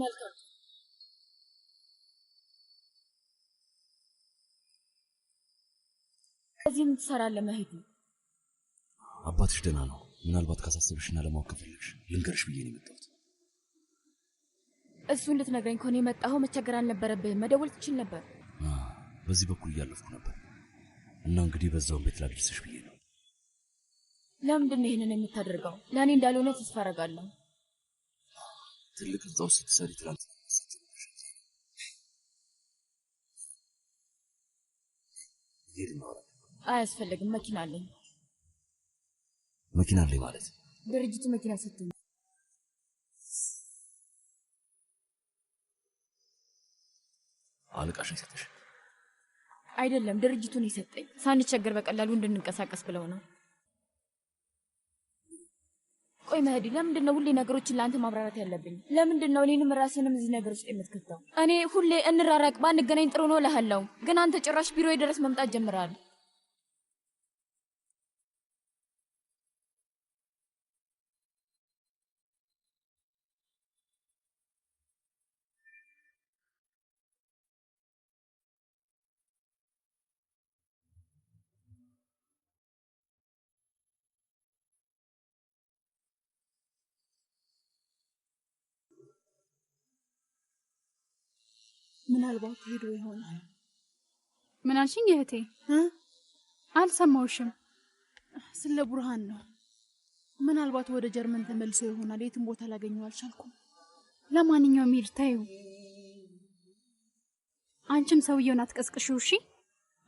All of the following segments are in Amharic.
መልካም እዚህም ትሰራለህ መሄድ አባትሽ ደህና ነው ምናልባት ካሳሰብሽና ለማወቅ ከፈለግሽ ልንገርሽ ብዬ ነው የመጣሁት እሱን ልትነግረኝ ከሆነ የመጣኸው መቸገር አልነበረብህም መደወል ትችል ነበር በዚህ በኩል እያለፍኩ ነበር እና እንግዲህ በዛው ቤት ላድርስሽ ብዬ ነው ለምንድን ነው ይሄንን የምታደርገው ለኔ እንዳልሆነ ተስፋ አደርጋለሁ ትልቅ እዛው ስትሰሪ ትላንት አያስፈልግም መኪና አለኝ ማለት ድርጅቱ መኪና ሰጥቶኝ አለቃሽ ሰጥሽ አይደለም ድርጅቱን ይሰጠኝ ሳንቸገር በቀላሉ እንድንንቀሳቀስ ብለው ነው ቆይ መህዲ ለምንድን ነው ሁሌ ነገሮችን ላንተ ማብራራት ያለብኝ ለምንድን ነው እኔንም ራስንም እዚህ ነገር ውስጥ የምትከተው እኔ ሁሌ እንራራቅ ባንገናኝ ጥሩ ነው ለሃለው ግን አንተ ጭራሽ ቢሮዬ ድረስ መምጣት ጀምራል ምናልባት ሄዶ ይሆናል ምን አልሽኝ እህቴ አልሰማውሽም ስለ ቡርሃን ነው ምናልባት ወደ ጀርመን ተመልሶ ይሆናል የትም ቦታ ላገኘው አልቻልኩም ለማንኛውም ይርታዩ አንቺም ሰውየውን አትቀስቅሽው እሺ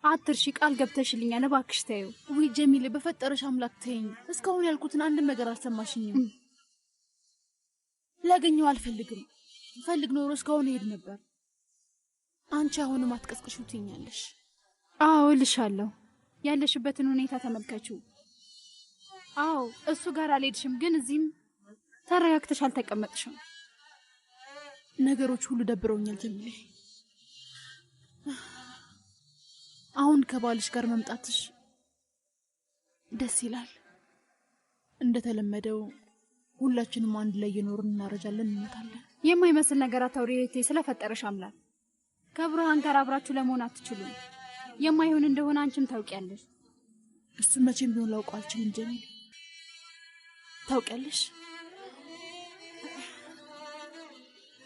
አትርሺ ቃል ገብተሽልኛል እባክሽ ታዩ ወይ ጀሚል በፈጠረሽ አምላክ ተይኝ እስካሁን ያልኩትን አንድ ነገር አልሰማሽኝም ላገኘው አልፈልግም ፈልግ ኖሮ እስካሁን ሄድ ነበር አንቺ አሁንም አትቀስቅሽው ትኛለሽ አዎ ልሻለሁ ያለሽበትን ሁኔታ ተመልከቺው አዎ እሱ ጋር አልሄድሽም ግን እዚህም ተረጋግተሽ አልተቀመጥሽም ነገሮች ሁሉ ደብረውኛል ጀሚሌ አሁን ከባልሽ ጋር መምጣትሽ ደስ ይላል እንደተለመደው ሁላችንም አንድ ላይ እየኖርን እናረጃለን እንሞታለን የማይመስል ነገር አታውሪ እህቴ ስለፈጠረሽ አምላክ ከብርሃን ጋር አብራችሁ ለመሆን አትችሉም የማይሆን እንደሆነ አንቺም ታውቂያለሽ እሱ መቼም ቢሆን ላውቀው አልችልም ጀሚል ታውቂያለሽ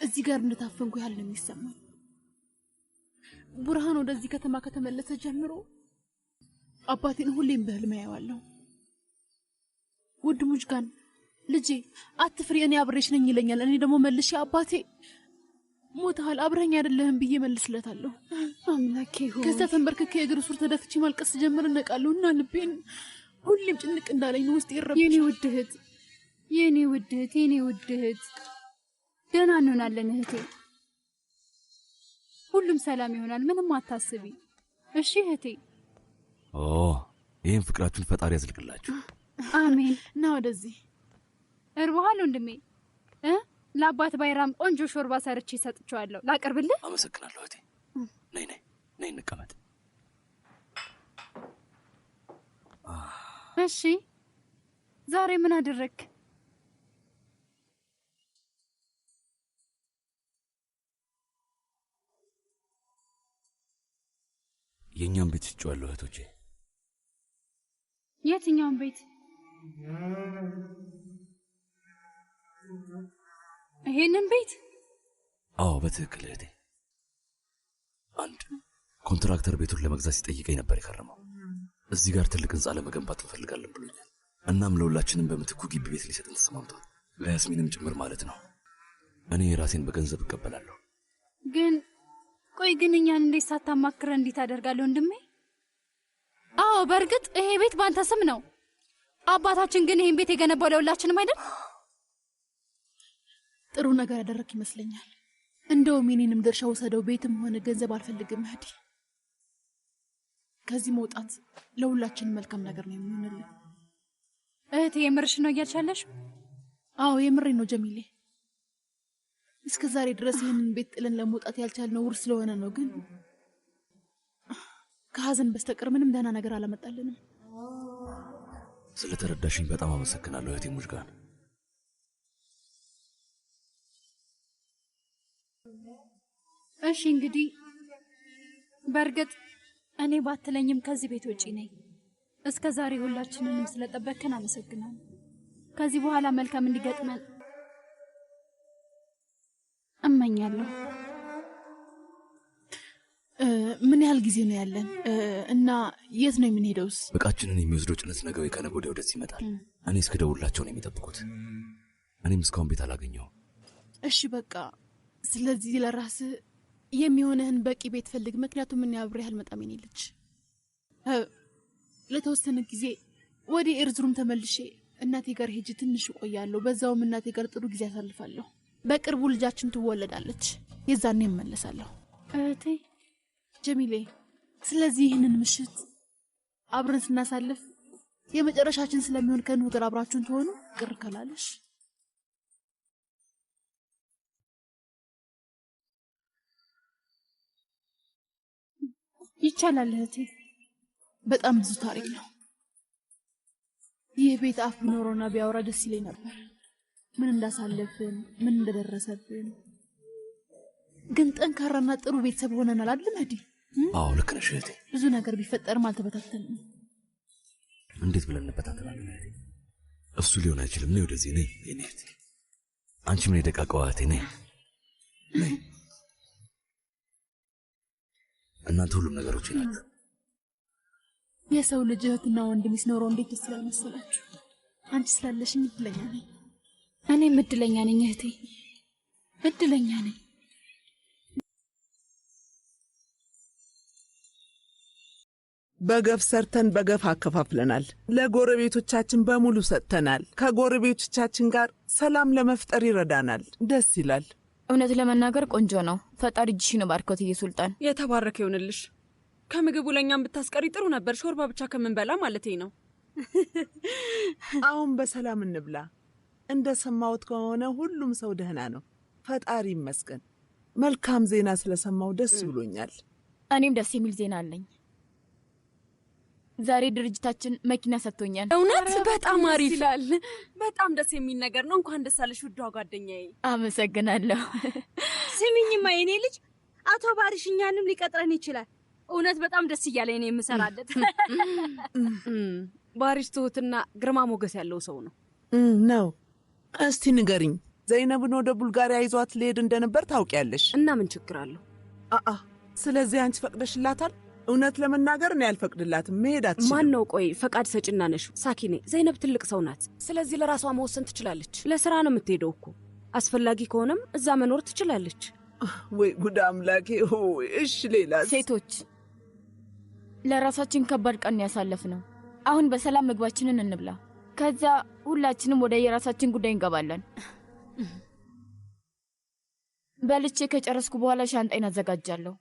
እዚህ ጋር እንደታፈንኩ ያህል ነው የሚሰማኝ ቡርሃን ወደዚህ ከተማ ከተመለሰ ጀምሮ አባቴን ሁሌም በህልሜ አየዋለሁ ውድ ሙጅጋን ልጄ አትፍሪ እኔ አብሬሽ ነኝ ይለኛል እኔ ደግሞ መልሼ አባቴ ሞታል አብረኛ አይደለህም ብዬ መልስለታለሁ አምላኬ ሆይ ከዛ ተንበርክኬ እግር ስር ተደፍቼ ማልቀስ ጀመር ነቃለሁና ልቤን ሁሌም ጭንቅ እንዳለኝ ውስጥ ይረብሻል የኔ ውድ እህት ደህና እንሆናለን እህቴ ሁሉም ሰላም ይሆናል ምንም አታስቢ እሺ እህቴ ይሄን ፍቅራችሁን ፈጣሪ ያዝልቅላችሁ አሜን ና ወደዚህ እርባሃል ወንድሜ ለአባት ባይራም ቆንጆ ሾርባ ሰርቼ ሰጥቻለሁ ላቀርብልህ አመሰግናለሁ እህቴ ነይ እንቀመጥ እሺ ዛሬ ምን አደረክ የኛም ቤት ይጫዋለሁ እህቶቼ የትኛውን ቤት ይሄንን ቤት አዎ በትክክል እህቴ አንድ ኮንትራክተር ቤቱን ለመግዛት ሲጠይቀኝ ነበር የከረመው እዚህ ጋር ትልቅ ህንጻ ለመገንባት እንፈልጋለን ብሎኛል እናም ለሁላችንም በምትኩ ግቢ ቤት ሊሰጥን ተስማምቷል ለያስሚንም ጭምር ማለት ነው እኔ ራሴን በገንዘብ እቀበላለሁ ግን ቆይ ግን እኛን እንዴት ሳታማክረን እንዴት አደርጋለሁ ወንድሜ አዎ በርግጥ ይሄ ቤት ባንተ ስም ነው አባታችን ግን ይሄን ቤት የገነባው ለሁላችንም አይደል ጥሩ ነገር ያደረክ ይመስለኛል እንደውም የኔንም ድርሻ ወሰደው ቤትም ሆነ ገንዘብ አልፈልግም እህቴ ከዚህ መውጣት ለሁላችንም መልካም ነገር ነው የሚሆንልን እህቴ የምርሽ ነው እያልሻለሽ አዎ የምሬ ነው ጀሚሌ እስከ ዛሬ ድረስ ይሄንን ቤት ጥለን ለመውጣት ያልቻልነው ውርስ ስለሆነ ነው ግን ከሀዘን በስተቀር ምንም ደህና ነገር አላመጣልንም ስለተረዳሽኝ በጣም አመሰግናለሁ እህቴ ሙጅጋን እሺ እንግዲህ በርግጥ እኔ ባትለኝም ከዚህ ቤት ውጪ ነኝ። እስከ ዛሬ ሁላችንንም ስለጠበቅከን አመሰግናለሁ። ከዚህ በኋላ መልካም እንዲገጥመን እመኛለሁ። ምን ያህል ጊዜ ነው ያለን እና የት ነው የምንሄደውስ? እቃችንን የሚወስደው ጭነት ነገ ወይ ከነገ ወዲያ ወደዚህ ይመጣል። እኔ እስክደውላቸው ነው የሚጠብቁት። እኔም እስካሁን ቤት አላገኘሁም። እሺ በቃ ስለዚህ ለራስህ የሚሆነህን በቂ ቤት ፈልግ። ምክንያቱም ምን አብሬህ አልመጣም የኔ ልጅ። ለተወሰነ ጊዜ ወደ ኤርዝሩም ተመልሼ እናቴ ጋር ሄጄ ትንሽ እቆያለሁ። በዛውም እናቴ ጋር ጥሩ ጊዜ አሳልፋለሁ። በቅርቡ ልጃችን ትወለዳለች። የዛኔ እመለሳለሁ። እህቴ ጀሚሌ፣ ስለዚህ ይህንን ምሽት አብረን ስናሳልፍ የመጨረሻችን ስለሚሆን ከኑህ ጋር አብራችሁን ትሆኑ ቅር ካላለሽ ይቻላል እህቴ። በጣም ብዙ ታሪክ ነው። ይህ ቤት አፍ ቢኖረውና ቢያወራ ደስ ይለኝ ነበር። ምን እንዳሳለፍን፣ ምን እንደደረሰብን። ግን ጠንካራና ጥሩ ቤተሰብ ሆነናል አይደል መህዲ? አዎ ልክ ነሽ እህቴ። ብዙ ነገር ቢፈጠርም አልተበታተንም። እንዴት ብለን እንበታተናለን እህቴ? እሱ ሊሆን አይችልም። ነይ ወደዚህ ነይ የኔ እህቴ። አንቺ ምን የደቃቀዋ እህቴ ነይ ነይ። እናንተ ሁሉም ነገሮች ናችሁ። የሰው ልጅ እህትና ወንድም ሲኖረው እንዴት ደስ ይላል መሰላችሁ? አንቺ ስላለሽኝ እድለኛ ነኝ። እኔም እድለኛ ነኝ እህቴ፣ እድለኛ ነኝ። በገፍ ሰርተን በገፍ አከፋፍለናል። ለጎረቤቶቻችን በሙሉ ሰጥተናል። ከጎረቤቶቻችን ጋር ሰላም ለመፍጠር ይረዳናል። ደስ ይላል። እውነት ለመናገር ቆንጆ ነው። ፈጣሪ እጅሽን ባርኮት እየሱልጣን የተባረከ ይሁንልሽ። ከምግቡ ለኛም ብታስቀሪ ጥሩ ነበር። ሾርባ ብቻ ከምንበላ ማለቴ ነው። አሁን በሰላም እንብላ። እንደሰማሁት ከሆነ ሁሉም ሰው ደህና ነው። ፈጣሪ ይመስገን። መልካም ዜና ስለሰማው ደስ ብሎኛል። እኔም ደስ የሚል ዜና አለኝ። ዛሬ ድርጅታችን መኪና ሰጥቶኛል። እውነት በጣም አሪፍ ይላል። በጣም ደስ የሚል ነገር ነው። እንኳን ደስ አለሽ ውዷ ጓደኛዬ። አመሰግናለሁ። ስሚኝማ የኔ ልጅ፣ አቶ ባሪሽ እኛንም ሊቀጥረን ይችላል። እውነት በጣም ደስ እያለኝ ነው የምሰራለት። ባሪሽ ትሁትና ግርማ ሞገስ ያለው ሰው ነው ነው። እስቲ ንገሪኝ፣ ዘይነብን ወደ ቡልጋሪያ ይዟት ሊሄድ እንደነበር ታውቂያለሽ? እና ምን ችግር አለው? ስለዚህ አንቺ ፈቅደሽላታል? እውነት ለመናገር እኔ አልፈቅድላትም። መሄድ አትችልም። ማን ነው ቆይ ፈቃድ ሰጭና ነሽ? ሳኪኔ፣ ዘይነብ ትልቅ ሰው ናት። ስለዚህ ለራሷ መወሰን ትችላለች። ለስራ ነው የምትሄደው እኮ። አስፈላጊ ከሆነም እዛ መኖር ትችላለች። ወይ ጉድ አምላኬ ሆይ! እሺ ሌላስ? ሴቶች ለራሳችን ከባድ ቀን ያሳለፍነው። አሁን በሰላም ምግባችንን እንብላ። ከዛ ሁላችንም ወደ የራሳችን ጉዳይ እንገባለን። በልቼ ከጨረስኩ በኋላ ሻንጣይን አዘጋጃለሁ።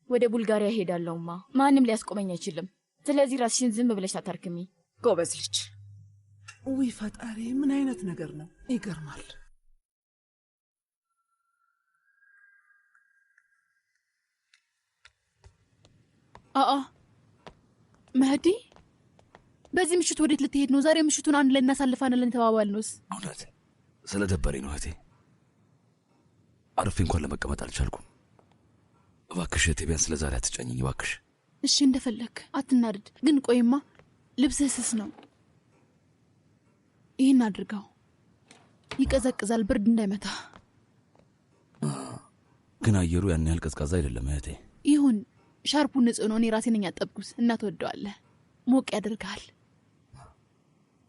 ወደ ቡልጋሪያ ሄዳለሁማ። ማንም ሊያስቆመኝ አይችልም። ስለዚህ ራስሽን ዝም ብለሽ አታርክሚ። ጎበዝ ልጅ። ውይ ፈጣሪ፣ ምን አይነት ነገር ነው? ይገርማል። መህዲ፣ በዚህ ምሽት ወዴት ልትሄድ ነው? ዛሬ ምሽቱን አንድ ላይ እናሳልፋለን ተባባልነውስ? እውነት ስለ ደበሬ ነው እህቴ። አርፌ እንኳን ለመቀመጥ አልቻልኩም። እባክሽ እህቴ፣ ቢያንስ ስለ ዛሬ አትጨኝኝ እባክሽ። እሺ እንደፈለክ፣ አትናድድ። ግን ቆይማ፣ ልብስህ ስስ ነው። ይህን አድርገው፣ ይቀዘቅዛል፣ ብርድ እንዳይመታ። ግን አየሩ ያን ያህል ቀዝቃዛ አይደለም እህቴ። ይሁን፣ ሻርፑ ንጹህ ነው። እኔ ራሴ ነኝ ያጠብኩት እና ትወደዋለህ። ሞቅ ያደርግሃል።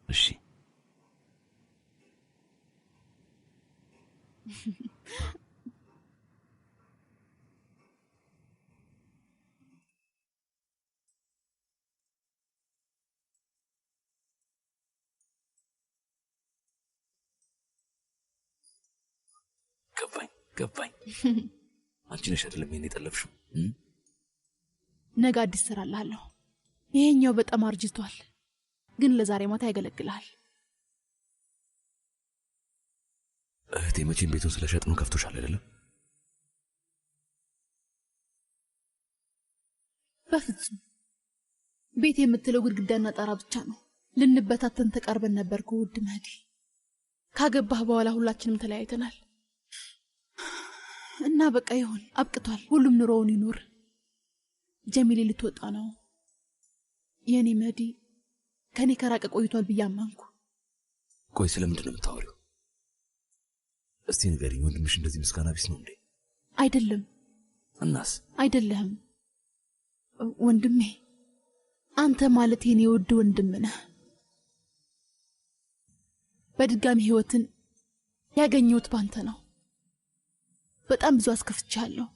እሺ ገባኝ። አንቺ ነሽ አይደለም ይሄን የጠለፍሽው? ነገ አዲስ እሰራልሃለሁ። ይሄኛው በጣም አርጅቷል፣ ግን ለዛሬ ማታ ያገለግልሃል። እህቴ፣ መቼም ቤቱን ስለሸጥነው ከፍቶሻል አይደለም? በፍጹም። ቤት የምትለው ግድግዳና ጣራ ብቻ ነው። ልንበታተን ተቃርበን ነበር ውድ መህዲ። ካገባህ በኋላ ሁላችንም ተለያይተናል። እና በቃ ይሁን፣ አብቅቷል። ሁሉም ኑሮውን ይኖር። ጀሚሌ ልትወጣ ነው። የኔ መህዲ ከኔ ከራቀ ቆይቷል ብዬ አመንኩ። ቆይ ስለምንድን ነው የምታወሪው? እስቲ ንገሪኝ። ወንድምሽ እንደዚህ ምስጋና ቢስ ነው እንዴ? አይደለም። እናስ? አይደለም ወንድሜ፣ አንተ ማለት የኔ ውድ ወንድም ነህ። በድጋሚ ህይወትን ያገኘሁት ባንተ ነው። በጣም ብዙ አስከፍቻለሁ።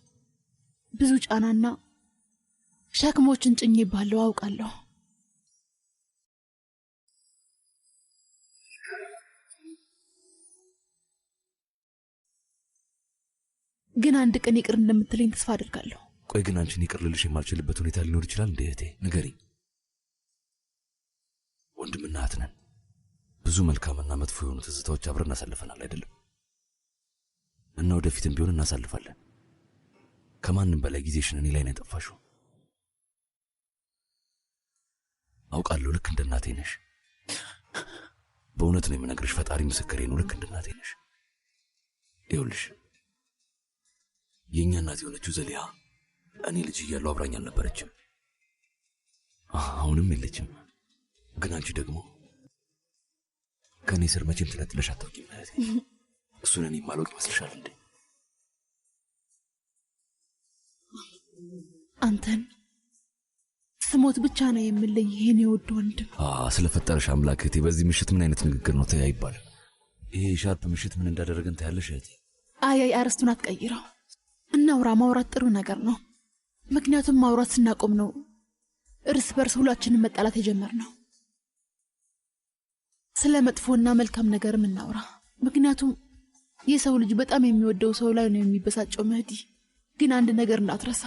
ብዙ ጫናና ሸክሞችን ጭኜብሃለሁ አውቃለሁ። ግን አንድ ቀን ይቅር እንደምትለኝ ተስፋ አድርጋለሁ። ቆይ ግን አንቺን ይቅር ልልሽ የማልችልበት ሁኔታ ሊኖር ይችላል እንዴ? እህቴ ንገሪኝ። ወንድምና እህት ነን። ብዙ መልካምና መጥፎ የሆኑ ትዝታዎች አብረን እናሳልፈናል አይደለም? እና ወደፊትም ቢሆን እናሳልፋለን። ከማንም በላይ ጊዜሽን እኔ ላይ ነው ያጠፋሽው። አውቃለሁ፣ ልክ እንደ እናቴ ነሽ። በእውነት ነው የምነግርሽ፣ ፈጣሪ ምስክሬ ነው። ልክ እንደ እናቴ ነሽ። ይኸውልሽ የእኛ እናት የሆነችው ዘሊሃ እኔ ልጅ እያለሁ አብራኝ አልነበረችም፣ አሁንም የለችም። ግን አንቺ ደግሞ ከእኔ ስር መቼም ትነጥለሽ አታውቂም እህቴ። እሱን እኔ የማላውቅ ይመስልሻል እንዴ? አንተን ስሞት ብቻ ነው የምለይ የኔ ውድ ወንድም። ስለፈጠረሽ አምላክ እህቴ፣ በዚህ ምሽት ምን አይነት ንግግር ነው? ተይ አይባልም። ይሄ ሻርፕ ምሽት ምን እንዳደረገን ታያለሽ እህቴ። አይ አርስቱን አትቀይረው። እናውራ። ማውራት ጥሩ ነገር ነው። ምክንያቱም ማውራት ስናቆም ነው እርስ በርስ ሁላችንም መጣላት የጀመርነው። ስለ መጥፎና መልካም ነገርም እናውራ። ምክንያቱም የሰው ልጅ በጣም የሚወደው ሰው ላይ ነው የሚበሳጨው መህዲ። ግን አንድ ነገር እንዳትረሳ፣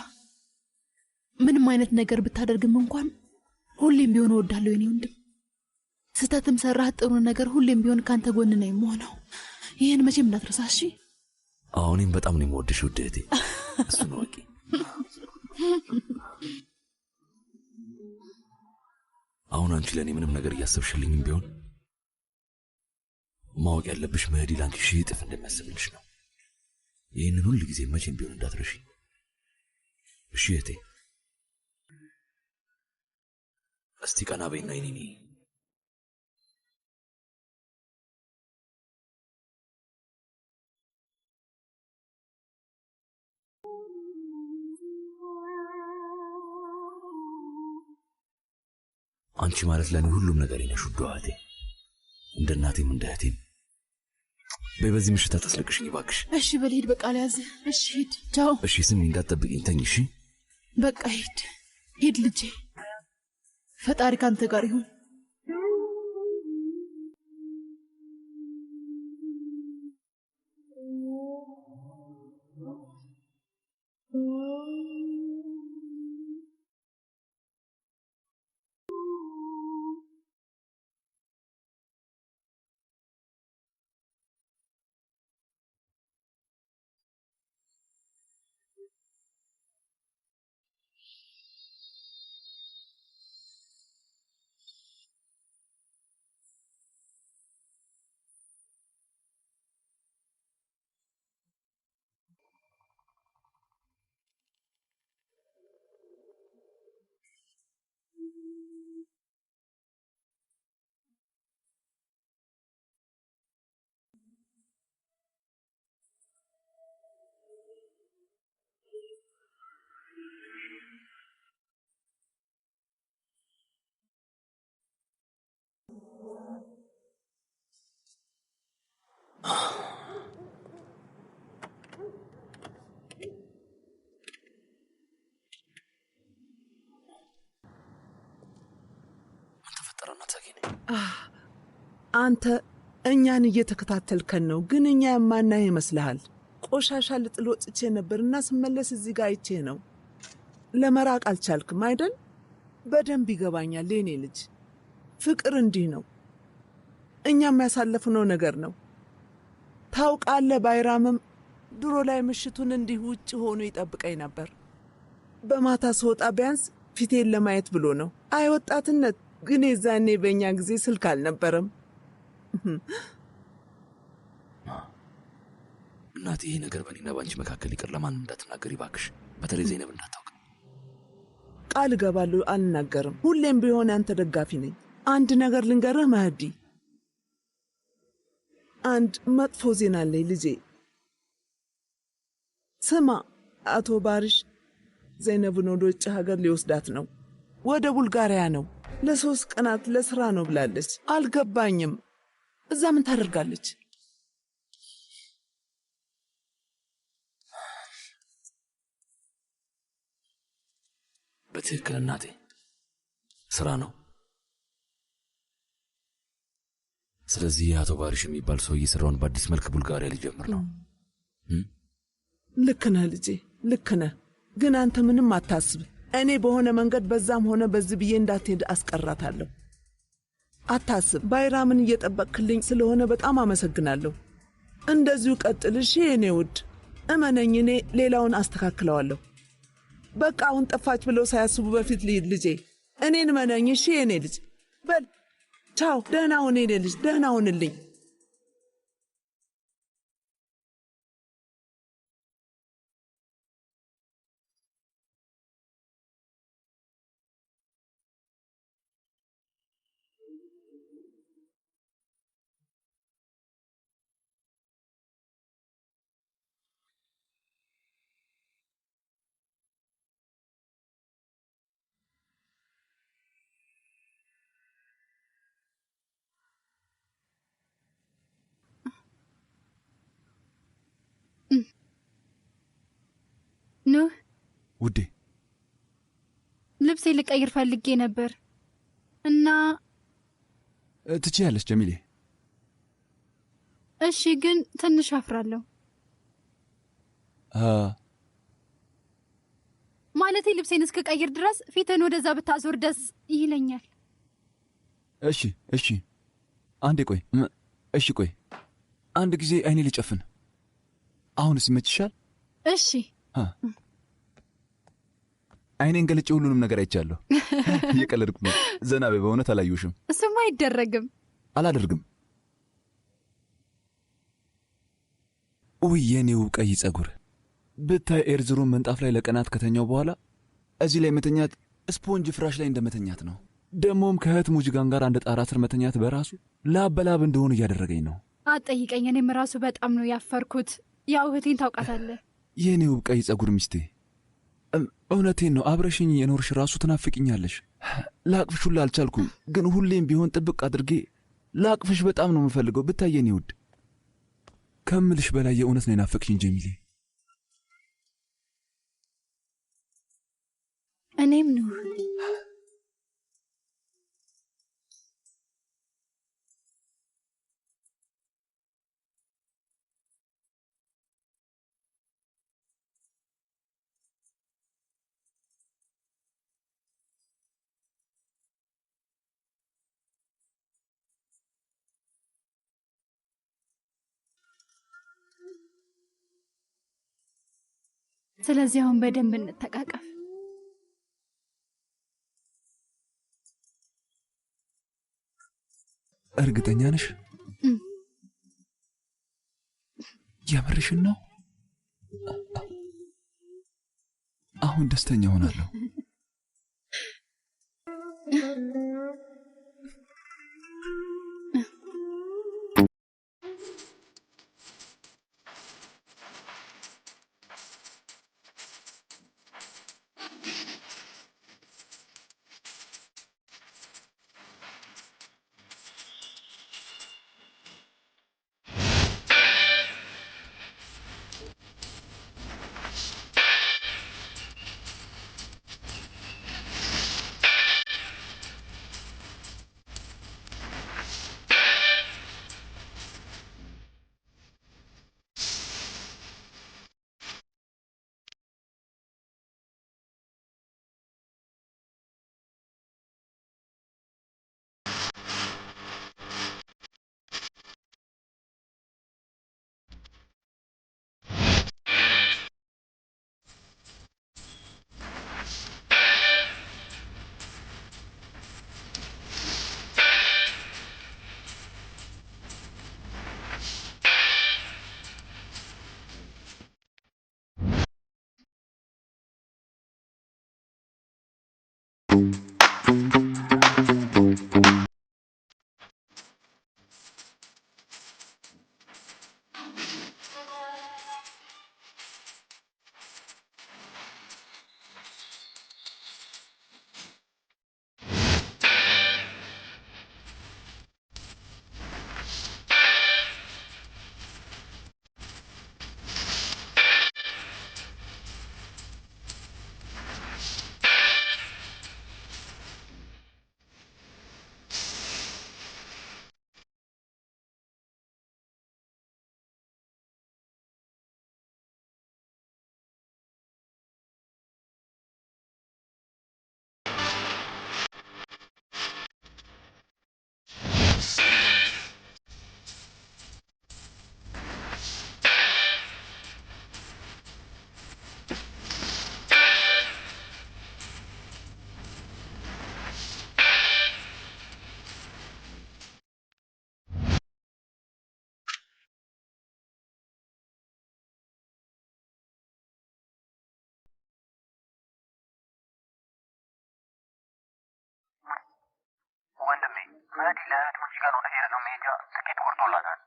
ምንም አይነት ነገር ብታደርግም እንኳን ሁሌም ቢሆን እወዳለሁ የኔ ወንድም። ስተትም ሰራህ ጥሩ ነገር ሁሌም ቢሆን ካንተ ጎን ነው የምሆነው። ይህን መቼም እንዳትረሳ እሺ? እኔም በጣም ነው የምወድሽ ውድ እህቴ። እሱን ወቂ። አሁን አንቺ ለእኔ ምንም ነገር እያሰብሽልኝም ቢሆን ማወቅ ያለብሽ መህዲ ለአንቺ ሺህ እጥፍ እንደሚያስብልሽ ነው። ይህንን ሁል ጊዜ መቼም ቢሆን እንዳትረሺ እሺ እህቴ? እስቲ ቀና በይና ይኔ አንቺ ማለት ለእኔ ሁሉም ነገር ነሽ ውድ እህቴ፣ እንደ እናቴም እንደ እህቴም። በዚህ ምሽት አታስለቅሽኝ እባክሽ። እሺ በል ሂድ፣ በቃ ልያዝ። እሺ ሂድ፣ ቻው። እሺ ስሚ፣ እንዳትጠብቂኝ ተኝ እሺ? በቃ ሂድ ሂድ ልጄ፣ ፈጣሪ ካንተ ጋር ይሁን። አንተ እኛን እየተከታተልከን ነው፣ ግን እኛ የማናህ ይመስልሃል? ቆሻሻ ልጥል ወጥቼ ነበርና ስመለስ እዚህ ጋር አይቼ ነው። ለመራቅ አልቻልክም አይደል? በደንብ ይገባኛል የኔ ልጅ። ፍቅር እንዲህ ነው። እኛም ያሳለፍነው ነገር ነው። ታውቃለህ፣ ባይራምም ድሮ ላይ ምሽቱን እንዲህ ውጭ ሆኖ ይጠብቀኝ ነበር። በማታ ስወጣ ቢያንስ ፊቴን ለማየት ብሎ ነው። አይ ወጣትነት። ግን የዛኔ በእኛ ጊዜ ስልክ አልነበረም። እናቴ ይሄ ነገር በእኔና ባንቺ መካከል ይቅር ለማንም እንዳትናገሪ እባክሽ፣ በተለይ ዘይነብ እንዳታውቅ። ቃል እገባለሁ፣ አልናገርም። ሁሌም ቢሆን ያንተ ደጋፊ ነኝ። አንድ ነገር ልንገርህ መህዲ፣ አንድ መጥፎ ዜና አለኝ ልጄ። ስማ፣ አቶ ባሪሽ ዘይነብን ወደ ውጭ ሀገር ሊወስዳት ነው። ወደ ቡልጋሪያ ነው። ለ3 ቀናት ለስራ ነው ብላለች። አልገባኝም። እዛ ምን ታደርጋለች? በትክክል እናቴ፣ ስራ ነው። ስለዚህ የአቶ ባሪሽ የሚባል ሰውዬ ስራውን በአዲስ መልክ ቡልጋሪያ ሊጀምር ነው። ልክ ነህ ልጄ፣ ልክ ነህ። ግን አንተ ምንም አታስብ። እኔ በሆነ መንገድ በዛም ሆነ በዚህ ብዬ እንዳትሄድ አስቀራታለሁ። አታስብ። ባይራምን እየጠበቅክልኝ ስለሆነ በጣም አመሰግናለሁ። እንደዚሁ ቀጥል እሺ የኔ ውድ። እመነኝ፣ እኔ ሌላውን አስተካክለዋለሁ። በቃ አሁን ጠፋች ብለው ሳያስቡ በፊት ልሂድ ልጄ። እኔን እመነኝ እሺ የኔ ልጅ። በል ቻው፣ ደህና ሁን የኔ ልጅ፣ ደህና ሁንልኝ። ኖህ ውዴ፣ ልብሴ ልቀይር ፈልጌ ነበር እና ትችያለሽ ጀሚሌ። እሺ፣ ግን ትንሽ አፍራለሁ። ማለቴ ልብሴን እስክቀይር ድረስ ፊትን ወደዛ ብታዞር ደስ ይለኛል። እሺ እሺ፣ አንዴ ቆይ። እሺ ቆይ፣ አንድ ጊዜ አይኔ ሊጨፍን። አሁንስ ይመችሻል? እሺ። አይኔን ገልጬ ሁሉንም ነገር አይቻለሁ። እየቀለድኩ ነው። ዘና በይ። በእውነት አላየሁሽም። እሱማ አይደረግም። አላደርግም። ውይ የኔው ቀይ ጸጉር ብታይ፣ ኤርዝሩን መንጣፍ ላይ ለቀናት ከተኛው በኋላ እዚህ ላይ መተኛት ስፖንጅ ፍራሽ ላይ እንደመተኛት ነው። ደሞም ከእህት ሙጅጋን ጋር አንድ ጣራ ስር መተኛት በራሱ ላበላብ እንደሆን እያደረገኝ ነው። አትጠይቀኝ። እኔም ራሱ በጣም ነው ያፈርኩት። ያው እህቴን ታውቃታለህ። የኔው ቀይ ጸጉር ሚስቴ፣ እውነቴን ነው። አብረሽኝ የኖርሽ ራሱ ትናፍቅኛለሽ። ላቅፍሽ ሁላ አልቻልኩም፣ ግን ሁሌም ቢሆን ጥብቅ አድርጌ ላቅፍሽ በጣም ነው የምፈልገው። ብታይ የኔ ውድ፣ ከምልሽ በላይ የእውነት ነው የናፈቅሽኝ ጀሚሌ። እኔም ነው። ስለዚህ አሁን በደንብ እንተቃቀፍ። እርግጠኛ ነሽ? የምርሽን ነው? አሁን ደስተኛ ሆናለሁ። ወንድሜ መዲ ለእህቶች ጋር ወደ ሄደው መሄጃ ትኬት ቆርጦላታል።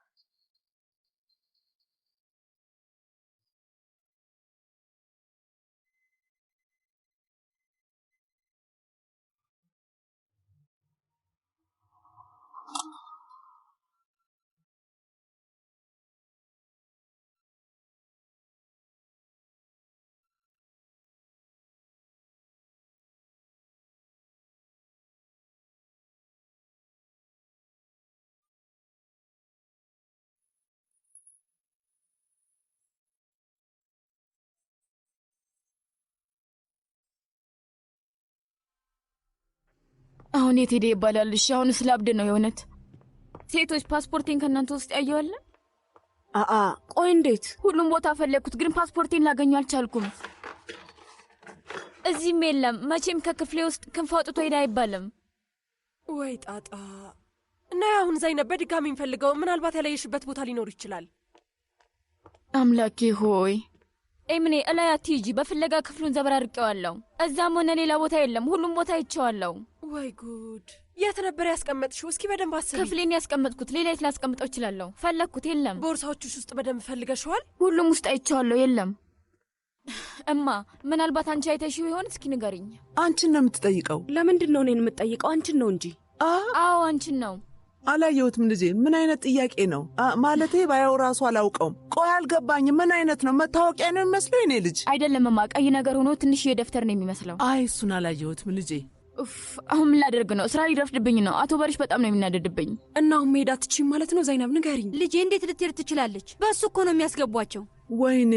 አሁን የት ሄደ ይባላል? እሺ አሁን ስላብድ ነው የእውነት። ሴቶች ፓስፖርቴን ከእናንተ ውስጥ ያየዋለ? ቆይ እንዴት? ሁሉም ቦታ ፈለግኩት ግን ፓስፖርቴን ላገኘው አልቻልኩም። እዚህም የለም። መቼም ከክፍሌ ውስጥ ክንፍ አውጥቶ ሄደ አይባልም። ወይ ጣጣ። እና አሁን ዘይነብ በድጋሚ እንፈልገው። ምናልባት ያለየሽበት ቦታ ሊኖር ይችላል። አምላኬ ሆይ ኤምኔ እላይ አትሂጂ። በፍለጋ ክፍሉን ዘበራርቄዋለሁ። እዛም ሆነ ሌላ ቦታ የለም። ሁሉም ቦታ አይቼዋለሁ። ወይ ጉድ! የት ነበር ያስቀመጥሽው? እስኪ በደንብ አስቢ። ክፍሌን ያስቀመጥኩት ሌላ የት ላስቀምጠው እችላለሁ? ፈለግኩት፣ የለም። ቦርሳዎችሽ ውስጥ በደንብ ፈልገሽዋል? ሁሉም ውስጥ አይቼዋለሁ፣ የለም። እማ ምናልባት አንቺ አይተሽው ይሆን? እስኪ ንገሪኝ። አንቺን ነው የምትጠይቀው? ለምንድን ነው እኔን የምትጠይቀው? አንቺን ነው እንጂ። አዎ አንቺን ነው። አላየሁትም ልጄ። ምን አይነት ጥያቄ ነው? ማለቴ ባየው ራሱ አላውቀውም። ቆይ አልገባኝም። ምን አይነት ነው? መታወቂያ ነው የሚመስለው? የኔ ልጅ አይደለም እማ፣ ቀይ ነገር ሆኖ ትንሽ የደፍተር ነው የሚመስለው። አይ እሱን አላየሁትም ልጄ። አሁን ምን ላደርግ ነው? ስራ ሊረፍድብኝ ነው። አቶ ባሪሽ በጣም ነው የሚናደድብኝ። እና አሁን መሄድ አትችይም ማለት ነው? ዘይነብ ንገሪኝ። ልጄ እንዴት ልትሄድ ትችላለች? በእሱ እኮ ነው የሚያስገቧቸው። ወይኔ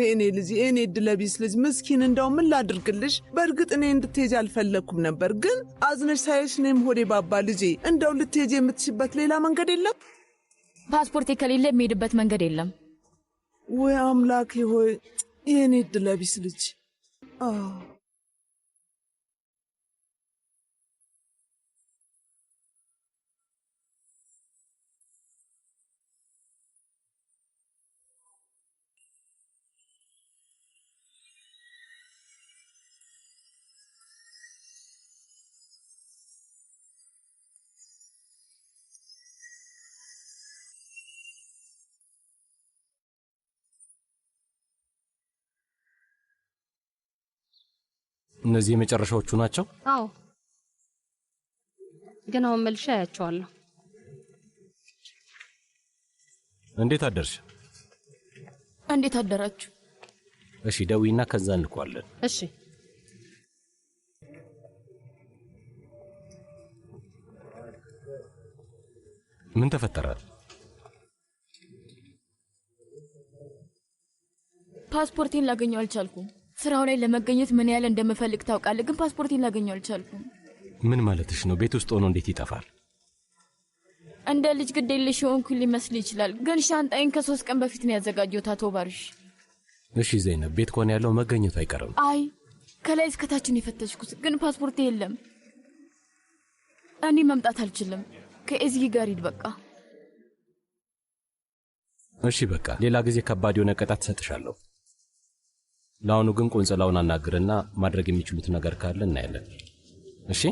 እኔ ልጅ፣ እኔ እድለቢስ ልጅ ምስኪን። እንደው ምን ላድርግልሽ? በእርግጥ እኔ እንድትሄጂ አልፈለግኩም ነበር፣ ግን አዝነሽ ሳይሽ እኔም ሆዴ ባባ። ልጄ እንደው ልትሄጂ የምትሽበት ሌላ መንገድ የለም? ፓስፖርቴ ከሌለ የሚሄድበት መንገድ የለም። ወይ አምላኬ ሆይ፣ የእኔ እድለቢስ ልጅ። እነዚህ የመጨረሻዎቹ ናቸው? አዎ፣ ግን አሁን መልሼ አያቸዋለሁ። እንዴት አደርሽ? እንዴት አደራችሁ? እሺ ደዊና ከዛ እንልኳለን። እሺ። ምን ተፈጠረ? ፓስፖርቴን ላገኘው አልቻልኩም። ስራው ላይ ለመገኘት ምን ያህል እንደምፈልግ ታውቃለህ፣ ግን ፓስፖርቴን ላገኘው አልቻልኩም። ምን ማለትሽ ነው? ቤት ውስጥ ሆኖ እንዴት ይጠፋል? እንደ ልጅ ግዴለሽ የሆንኩኝ ሊመስል ይችላል፣ ግን ሻንጣዬን ከ3 ቀን በፊት ነው ያዘጋጀሁት አቶ ባሪሽ። እሺ ዘይነብ፣ ቤት ከሆነ ያለው መገኘቱ አይቀርም። አይ ከላይ እስከታችን የፈተሽኩት፣ ግን ፓስፖርቴ የለም። እኔ መምጣት አልችልም። ከኤዝጊ ጋር ሂድ በቃ። እሺ በቃ ሌላ ጊዜ ከባድ የሆነ ቅጣት እሰጥሻለሁ። ለአሁኑ ግን ቆንጽላውን አናግርና ማድረግ የሚችሉት ነገር ካለ እናያለን። እሺ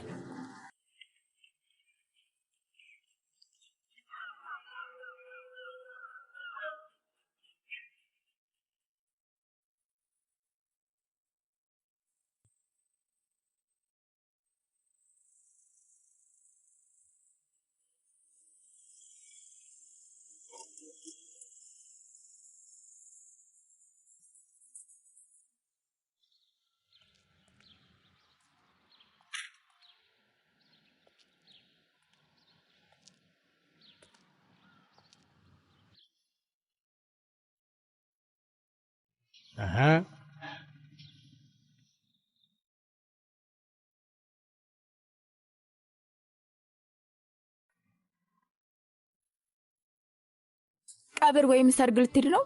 ቀብር ወይም ሰርግ ልትሄድ ነው?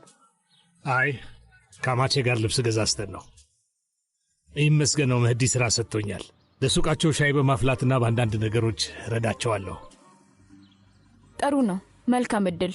አይ ከማቼ ጋር ልብስ ገዛዝተን ነው። ይመስገነው መህዲ ሥራ ሰጥቶኛል። ለሱቃቸው ሻይ በማፍላትና በአንዳንድ ነገሮች ረዳቸዋለሁ። ጥሩ ነው። መልካም እድል።